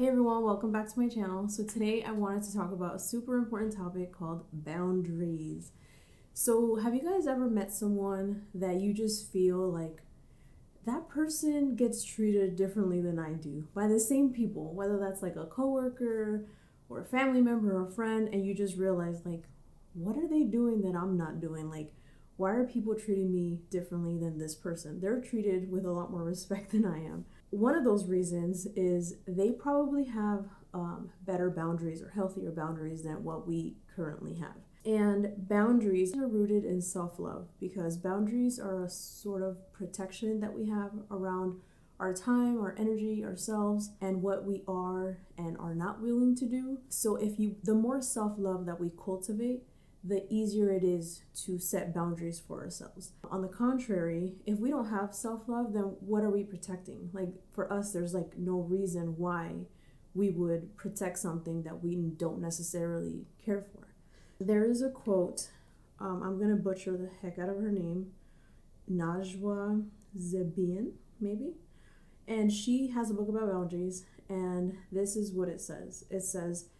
Hey everyone, welcome back to my channel. So today I wanted to talk about a super important topic called boundaries. So have you guys ever met someone that you just feel like that person gets treated differently than I do by the same people, whether that's like a coworker or a family member or a friend, and you just realize like, what are they doing that I'm not doing? Like, why are people treating me differently than this person? They're treated with a lot more respect than I am. One of those reasons is they probably have better boundaries or healthier boundaries than what we currently have. And boundaries are rooted in self-love because boundaries are a sort of protection that we have around our time, our energy, ourselves, and what we are and are not willing to do. So the more self-love that we cultivate, the easier it is to set boundaries for ourselves. On the contrary, if we don't have self-love, then what are we protecting? Like for us, there's like no reason why we would protect something that we don't necessarily care for. There is a quote, I'm gonna butcher the heck out of her name, Najwa Zebian, maybe? And she has a book about boundaries, and this is what it says. It says,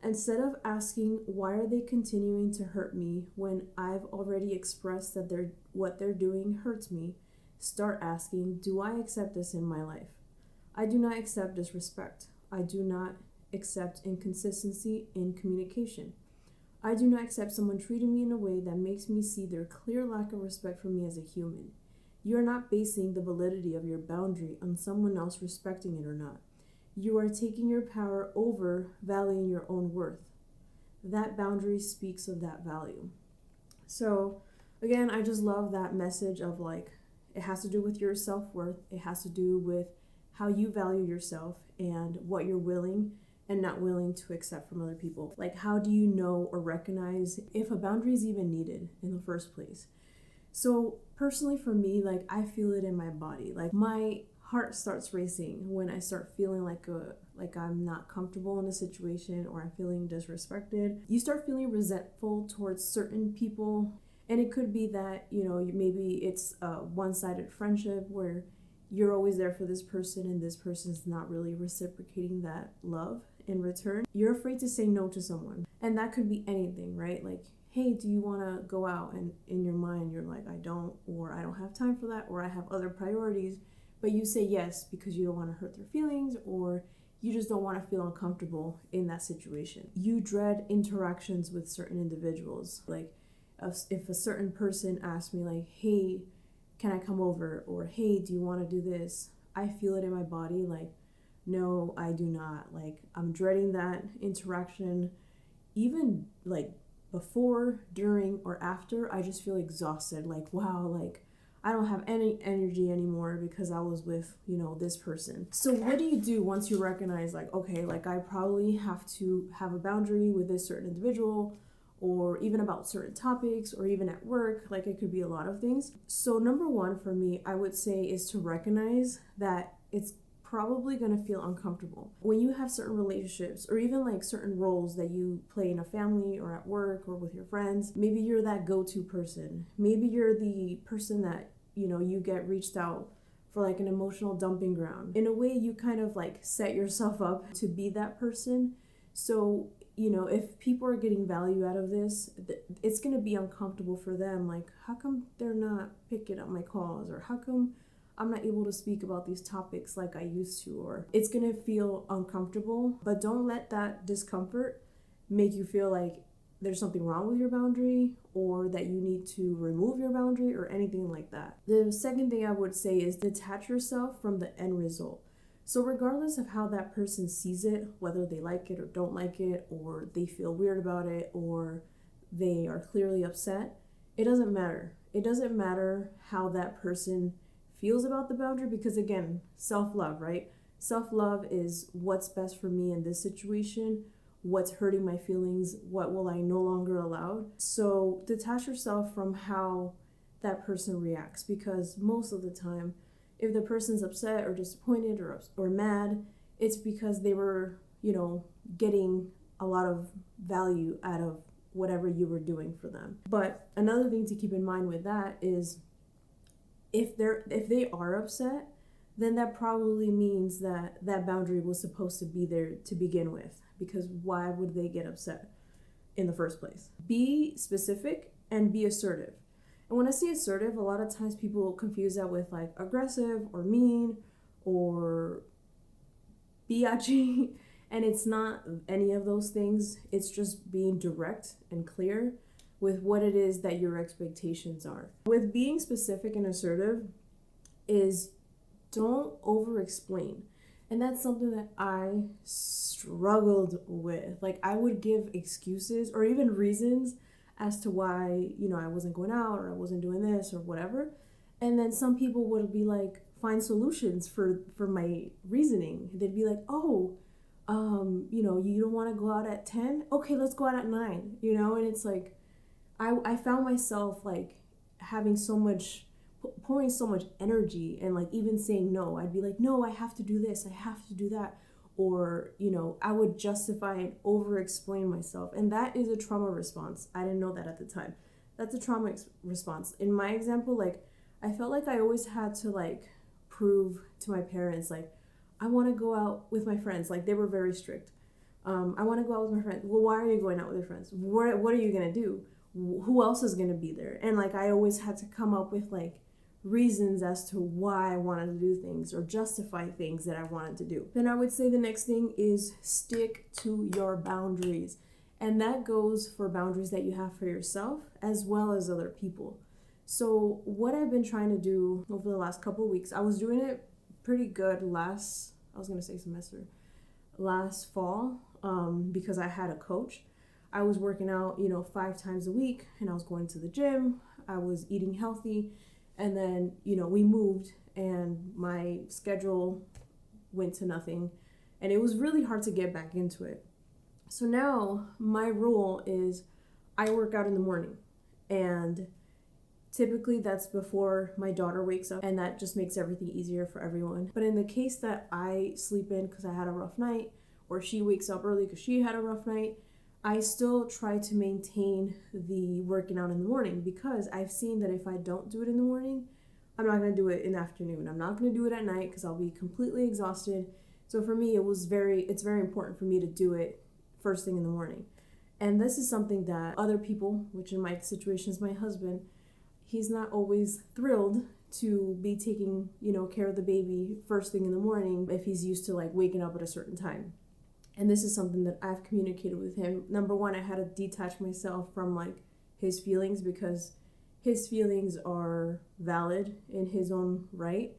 instead of asking why are they continuing to hurt me when I've already expressed that what they're doing hurts me, start asking, do I accept this in my life? I do not accept disrespect. I do not accept inconsistency in communication. I do not accept someone treating me in a way that makes me see their clear lack of respect for me as a human. You are not basing the validity of your boundary on someone else respecting it or not. You are taking your power over valuing your own worth. That boundary speaks of that value. So again, I just love that message of like, it has to do with your self-worth. It has to do with how you value yourself and what you're willing and not willing to accept from other people. Like, how do you know or recognize if a boundary is even needed in the first place? So personally for me, like I feel it in my body. Like my heart starts racing when I start feeling like I'm not comfortable in a situation or I'm feeling disrespected. You start feeling resentful towards certain people, and it could be that, maybe it's a one-sided friendship where you're always there for this person and this person's not really reciprocating that love in return. You're afraid to say no to someone, and that could be anything, right? Like, hey, do you want to go out? And in your mind, you're like, I don't, or I don't have time for that, or I have other priorities. But you say yes because you don't want to hurt their feelings, or you just don't want to feel uncomfortable in that situation. You dread interactions with certain individuals. Like if a certain person asks me like, hey, can I come over? Or hey, do you want to do this? I feel it in my body like, no, I do not. Like I'm dreading that interaction. Even like before, during, or after, I just feel exhausted. Like, wow, like I don't have any energy anymore because I was with, this person. So what do you do once you recognize like, okay, like I probably have to have a boundary with this certain individual, or even about certain topics, or even at work, like it could be a lot of things. So number one for me, I would say, is to recognize that it's probably going to feel uncomfortable. When you have certain relationships or even like certain roles that you play in a family or at work or with your friends, maybe you're that go-to person. Maybe you're the person that, you get reached out for like an emotional dumping ground. In a way, you kind of like set yourself up to be that person. So, if people are getting value out of this, it's going to be uncomfortable for them. Like, how come they're not picking up my calls? Or how come I'm not able to speak about these topics like I used to? Or it's going to feel uncomfortable, but don't let that discomfort make you feel like there's something wrong with your boundary or that you need to remove your boundary or anything like that. The second thing I would say is detach yourself from the end result. So regardless of how that person sees it, whether they like it or don't like it, or they feel weird about it, or they are clearly upset, it doesn't matter. It doesn't matter how that person feels about the boundary, because again, self-love, right? Self-love is what's best for me in this situation, what's hurting my feelings, what will I no longer allow. So detach yourself from how that person reacts, because most of the time, if the person's upset or disappointed or mad, it's because they were, getting a lot of value out of whatever you were doing for them. But another thing to keep in mind with that is if they are upset, then that probably means that that boundary was supposed to be there to begin with, because why would they get upset in the first place? Be specific and be assertive. And when I say assertive, a lot of times people confuse that with like aggressive or mean or biatchy, and it's not any of those things. It's just being direct and clear with what it is that your expectations are. With being specific and assertive is don't over explain. And that's something that I struggled with. Like I would give excuses or even reasons as to why, I wasn't going out or I wasn't doing this or whatever. And then some people would be like, find solutions for my reasoning. They'd be like, oh, you don't want to go out at 10? Okay, let's go out at 9, and it's like, I found myself like having so much, pouring so much energy and like even saying no. I'd be like, no, I have to do this, I have to do that. Or, I would justify and over explain myself. And that is a trauma response. I didn't know that at the time. That's a trauma response. In my example, like I felt like I always had to like prove to my parents, like, I want to go out with my friends. Like they were very strict. I want to go out with my friends. Well, why are you going out with your friends? What are you going to do? Who else is going to be there? And like I always had to come up with like reasons as to why I wanted to do things or justify things that I wanted to do. Then I would say the next thing is stick to your boundaries. And that goes for boundaries that you have for yourself as well as other people. So what I've been trying to do over the last couple of weeks, I was doing it pretty good last fall, because I had a coach. I was working out, 5 times a week, and I was going to the gym. I was eating healthy. And then, we moved and my schedule went to nothing. And it was really hard to get back into it. So now my rule is I work out in the morning. And typically that's before my daughter wakes up. And that just makes everything easier for everyone. But in the case that I sleep in because I had a rough night, or she wakes up early because she had a rough night, I still try to maintain the working out in the morning, because I've seen that if I don't do it in the morning, I'm not going to do it in the afternoon. I'm not going to do it at night because I'll be completely exhausted. So for me, it's very important for me to do it first thing in the morning. And this is something that other people, which in my situation is my husband, he's not always thrilled to be taking, care of the baby first thing in the morning if he's used to like waking up at a certain time. And this is something that I've communicated with him. Number one, I had to detach myself from like his feelings, because his feelings are valid in his own right.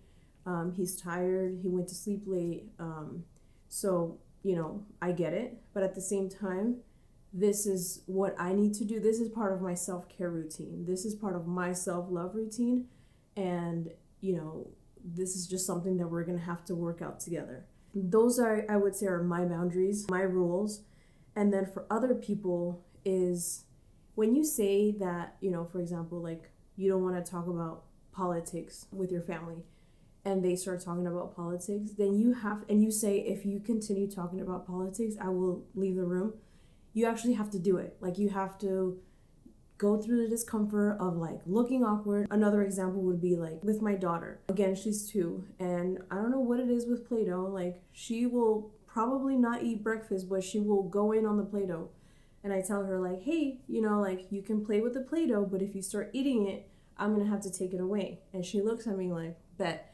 He's tired. He went to sleep late. So, I get it. But at the same time, this is what I need to do. This is part of my self-care routine. This is part of my self-love routine. And, this is just something that we're going to have to work out together. Those are, I would say, are my boundaries, my rules. And then for other people is when you say that, for example, like you don't want to talk about politics with your family and they start talking about politics, then you say, if you continue talking about politics, I will leave the room. You actually have to do it. Like you have to go through the discomfort of like looking awkward. Another example would be like with my daughter. Again, she's 2, and I don't know what it is with Play-Doh. Like she will probably not eat breakfast, but she will go in on the Play-Doh. And I tell her like, hey, like you can play with the Play-Doh, but if you start eating it, I'm gonna have to take it away. And she looks at me like, bet.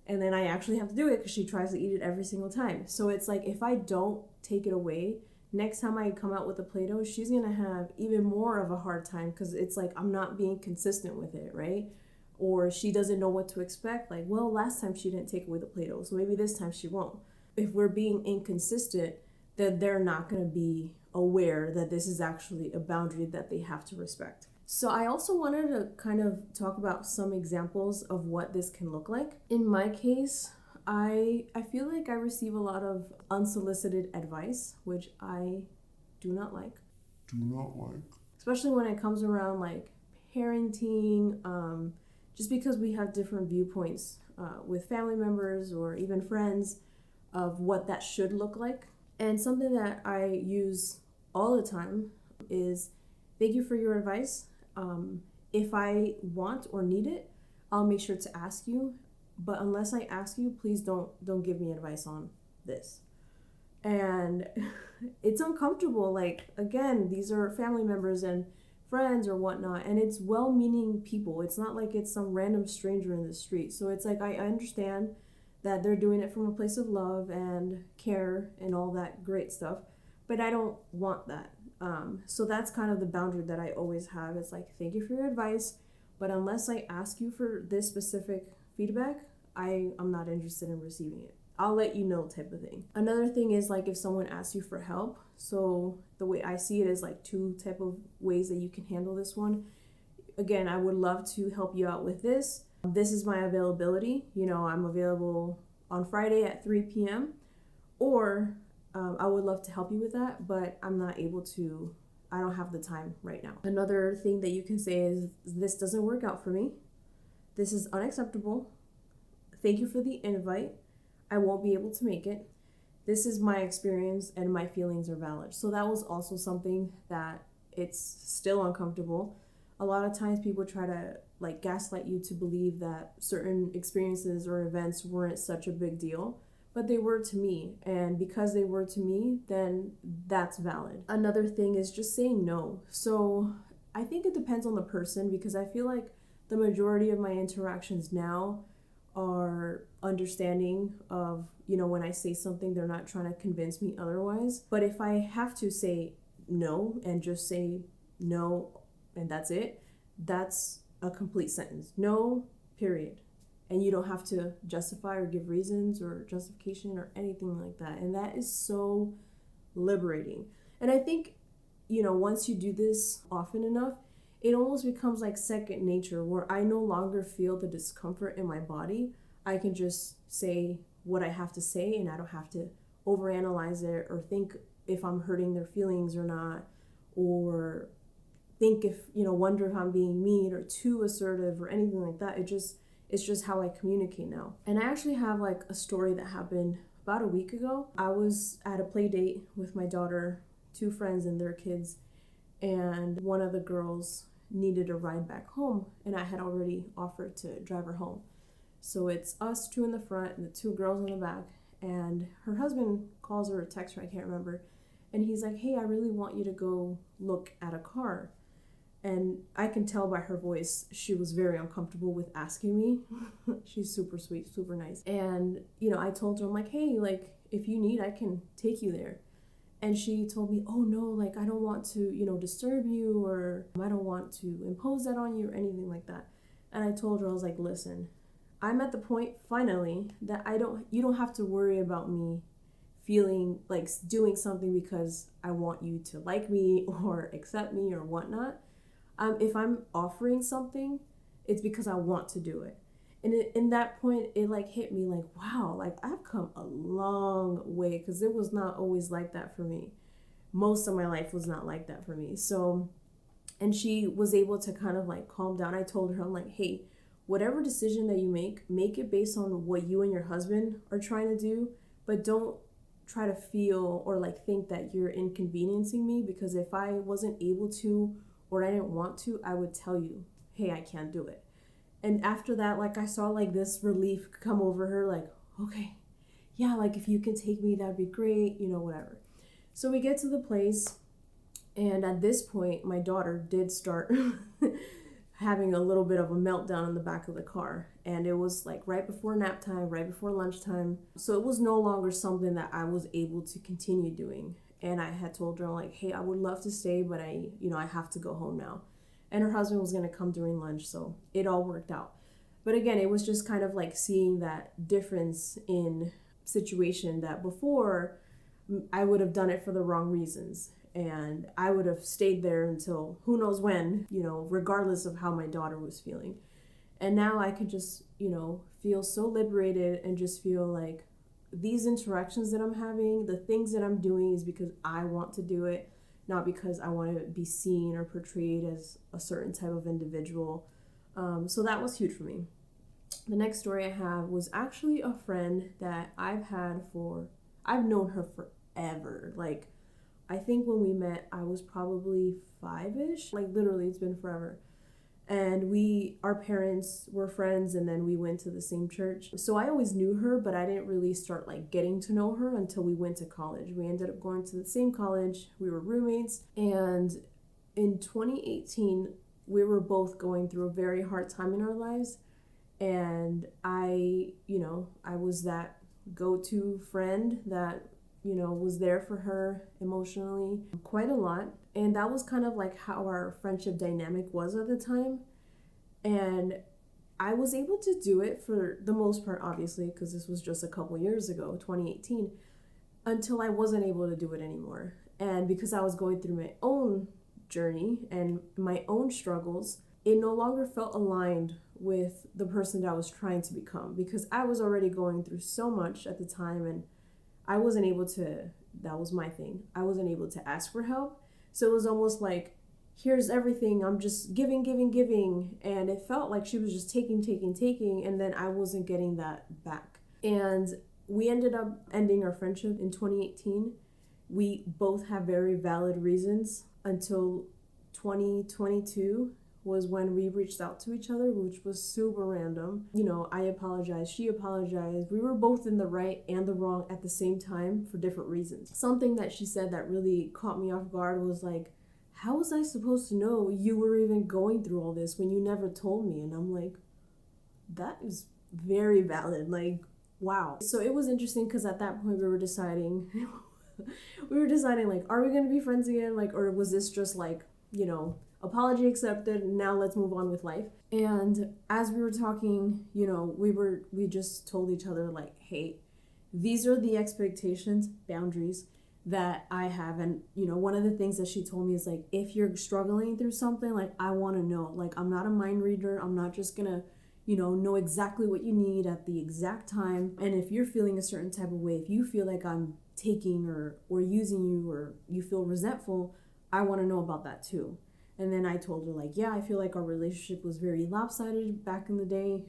And then I actually have to do it because she tries to eat it every single time. So it's like, if I don't take it away, next time I come out with a Play-Doh, she's going to have even more of a hard time, because it's like I'm not being consistent with it, right? Or she doesn't know what to expect. Like, well, last time she didn't take away the Play-Doh, so maybe this time she won't. If we're being inconsistent, then they're not going to be aware that this is actually a boundary that they have to respect. So I also wanted to kind of talk about some examples of what this can look like. In my case, I feel like I receive a lot of unsolicited advice, which I do not like. Especially when it comes around like parenting, just because we have different viewpoints with family members or even friends of what that should look like. And something that I use all the time is, thank you for your advice. If I want or need it, I'll make sure to ask you. but unless I ask you, please don't give me advice on this. And it's uncomfortable. Like, again, these are family members and friends or whatnot, and it's well-meaning people. It's not like it's some random stranger in the street. So it's like I understand that they're doing it from a place of love and care and all that great stuff, but I don't want that. So that's kind of the boundary that I always have. It's like, thank you for your advice, but unless I ask you for this specific feedback, I'm not interested in receiving it. I'll let you know, type of thing. Another thing is like if someone asks you for help. So the way I see it is like two type of ways that you can handle this one. Again, I would love to help you out with this. This is my availability. I'm available on Friday at 3 p.m. Or I would love to help you with that, but I'm not able to. I don't have the time right now. Another thing that you can say is, this doesn't work out for me. This is unacceptable. Thank you for the invite. I won't be able to make it. This is my experience and my feelings are valid. So that was also something that it's still uncomfortable. A lot of times people try to like gaslight you to believe that certain experiences or events weren't such a big deal, but they were to me. And because they were to me, then that's valid. Another thing is just saying no. So I think it depends on the person, because I feel like the majority of my interactions now are understanding of, when I say something, they're not trying to convince me otherwise. But if I have to say no and just say no and that's it, that's a complete sentence. No, period. And you don't have to justify or give reasons or justification or anything like that. And that is so liberating. And I think, once you do this often enough, it almost becomes like second nature, where I no longer feel the discomfort in my body. I can just say what I have to say, and I don't have to overanalyze it or think if I'm hurting their feelings or not, or think if, wonder if I'm being mean or too assertive or anything like that. It's just how I communicate now. And I actually have like a story that happened about a week ago. I was at a play date with my daughter, two friends and their kids, and one of the girls needed a ride back home, and I had already offered to drive her home. So it's us two in the front and the two girls in the back, and her husband calls her or texts her, I can't remember, and he's like, hey, I really want you to go look at a car. And I can tell by her voice she was very uncomfortable with asking me. She's super sweet, super nice. And I told her, I'm like, hey, like if you need, I can take you there. And she told me, oh no, like I don't want to, disturb you, or I don't want to impose that on you or anything like that. And I told her, I was like, listen, I'm at the point finally that you don't have to worry about me feeling like doing something because I want you to like me or accept me or whatnot. If I'm offering something, it's because I want to do it. And in that point, it like hit me like, wow, like I've come a long way, because it was not always like that for me. Most of my life was not like that for me. So, and she was able to kind of like calm down. I told her, I'm like, hey, whatever decision that you make it based on what you and your husband are trying to do, but don't try to feel or like think that you're inconveniencing me, because if I wasn't able to or I didn't want to, I would tell you, hey, I can't do it. And after that, like I saw like this relief come over her, like, okay, yeah, like if you can take me, that'd be great, whatever. So we get to the place, and at this point, my daughter did start having a little bit of a meltdown in the back of the car. And it was like right before nap time, right before lunchtime. So it was no longer something that I was able to continue doing. And I had told her, like, hey, I would love to stay, but I have to go home now. And her husband was going to come during lunch, so it all worked out. But again, it was just kind of like seeing that difference in situation, that before I would have done it for the wrong reasons. And I would have stayed there until who knows when, regardless of how my daughter was feeling. And now I could just, feel so liberated and just feel like these interactions that I'm having, the things that I'm doing is because I want to do it, not because I want to be seen or portrayed as a certain type of individual. So that was huge for me. The next story I have was actually a friend that I've known her forever. Like, I think when we met, I was probably 5-ish. Like, literally, it's been forever. And our parents were friends, and then we went to the same church. So I always knew her, but I didn't really start like getting to know her until we went to college. We ended up going to the same college. We were roommates. And in 2018, we were both going through a very hard time in our lives. And I was that go-to friend that, was there for her emotionally quite a lot. And that was kind of like how our friendship dynamic was at the time. And I was able to do it for the most part, obviously, because this was just a couple years ago, 2018, until I wasn't able to do it anymore. And because I was going through my own journey and my own struggles, it no longer felt aligned with the person that I was trying to become, because I was already going through so much at the time, and I wasn't able to, that was my thing, I wasn't able to ask for help. So it was almost like, here's everything, I'm just giving, and it felt like she was just taking, and then I wasn't getting that back. And we ended up ending our friendship in 2018. We both have very valid reasons until 2022 was when we reached out to each other, which was super random. I apologized, she apologized. We were both in the right and the wrong at the same time for different reasons. Something that she said that really caught me off guard was like, how was I supposed to know you were even going through all this when you never told me? And I'm like, that is very valid. Like, wow. So it was interesting because at that point we were deciding like, are we going to be friends again? Like, or was this just like, apology accepted, now let's move on with life? And as we were talking, we just told each other like, hey, these are the expectations, boundaries that I have. And one of the things that she told me is like, if you're struggling through something, like, I want to know. Like, I'm not a mind reader. I'm not just gonna know exactly what you need at the exact time. And if you're feeling a certain type of way, if you feel like I'm taking or using you, or you feel resentful, I want to know about that too. And then I told her like, yeah, I feel like our relationship was very lopsided back in the day.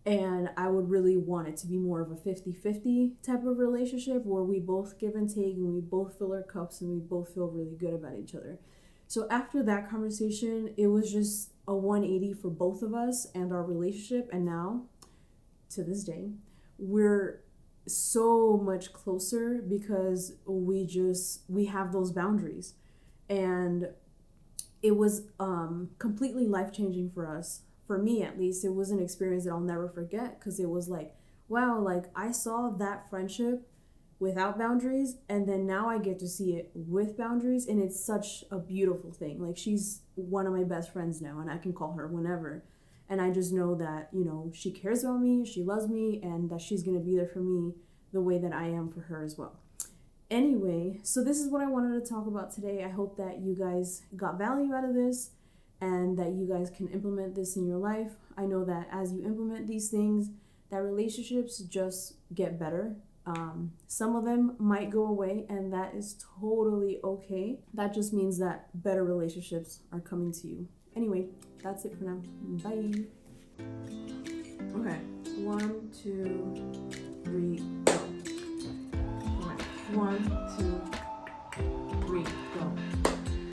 And I would really want it to be more of a 50-50 type of relationship where we both give and take, and we both fill our cups, and we both feel really good about each other. So after that conversation, it was just a 180 for both of us and our relationship. And now, to this day, we're so much closer because we have those boundaries. And it was completely life-changing for us. For me, at least, it was an experience that I'll never forget, because it was like, wow, like, I saw that friendship without boundaries, and then now I get to see it with boundaries, and it's such a beautiful thing. Like, she's one of my best friends now, and I can call her whenever. And I just know that, she cares about me, she loves me, and that she's going to be there for me the way that I am for her as well. Anyway, so this is what I wanted to talk about today. I hope that you guys got value out of this and that you guys can implement this in your life. I know that as you implement these things, that relationships just get better. Some of them might go away, and that is totally okay. That just means that better relationships are coming to you. Anyway, that's it for now. Bye. Okay, 1, 2, 3, go. 1, 2,